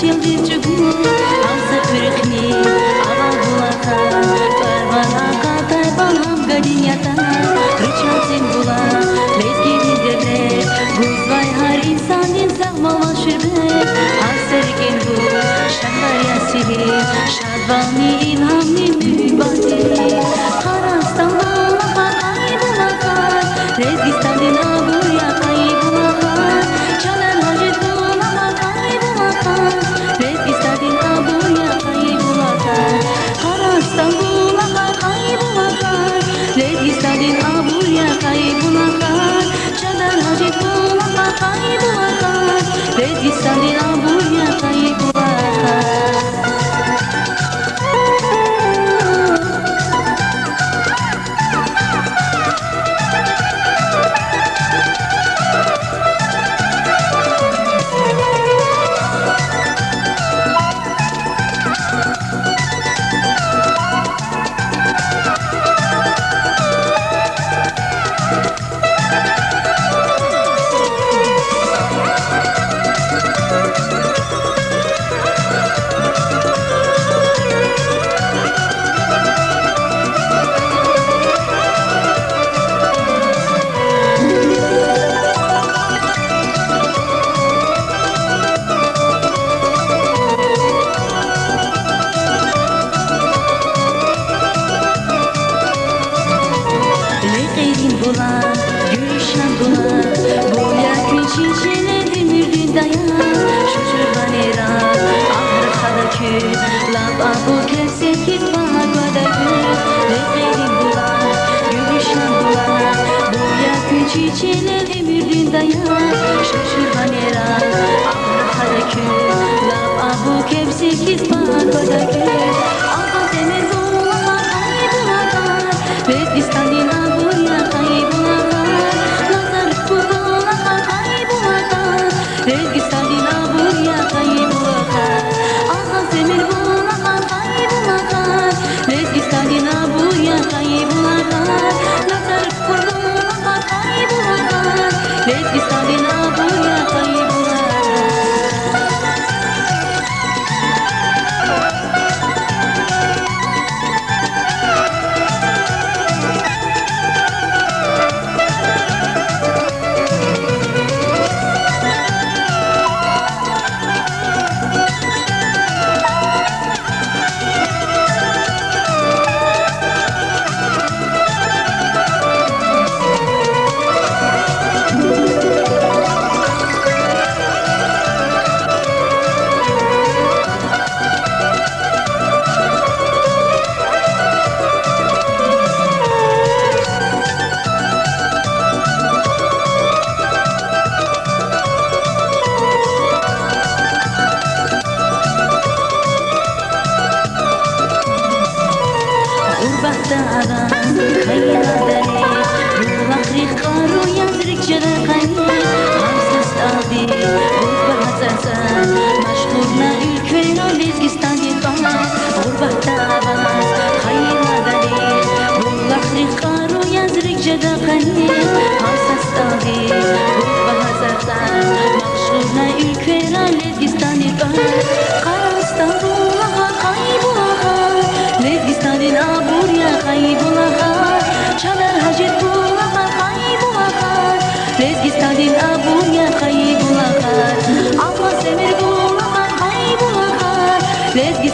yıldız çukur Ağzı kırıkni ava bulaka Barbana katar balam gadiyata Rıçatin bula lezgini devre Guzvay har insanin zahmala şirbet Hasırgin bu şahar yasihi Şadvani ilhamni mübadili Harastan bulaka kaybulaka Rezgistan'ın abuya kaybulaka Çalar hacet bulaka kaybulaka Rezgistan'ın abuya kaybulaka Harastan bulaka kaybulaka Rezgistan'ın abuya kaybulaka Çalar hacet bulaka kaybulaka Rezgistan'ın abuya kaybulaka Gülüşen bular Boya gün çiçeğine demirdi dayan Şucurdan eran ahır kadakü Lab abu kevsekit bahar badakü Leklerin bular Gülüşen bular Boya gün çiçeğine demirdi dayan Şucurdan eran ahır kadakü Lab abu kevsekit bahar badakü Alba demir bulama kaybulaka Rezgistan'ın abuya kaybulaka Rezgistan'ın abuya kaybulaka Aha zemir bulaka kaybulaka Rezgistan'ın abuya kaybulaka Nazar kurulaka kaybulaka Rezgistan'ın abuya kaybulaka Bahtaran kayladare Bulakri karu yazrik jarakani Hamsız abi Bulba hazarsan Maşhurna ülkeyna Rezgistan'ın bana Bahtaran kayladare Bulakri karu yazrik jarakani Hamsız abi Bulba hazarsan Maşhurna ülkeyna Rezgistan'ın bana Karastan bulaka kaybulaka Rezgistan'ın abuya kaybulaka Çalar hacet bulaka kaybulaka Rezgistan'ın abuya kaybulaka Alma semir bulaka kaybulaka Rezgistan'ın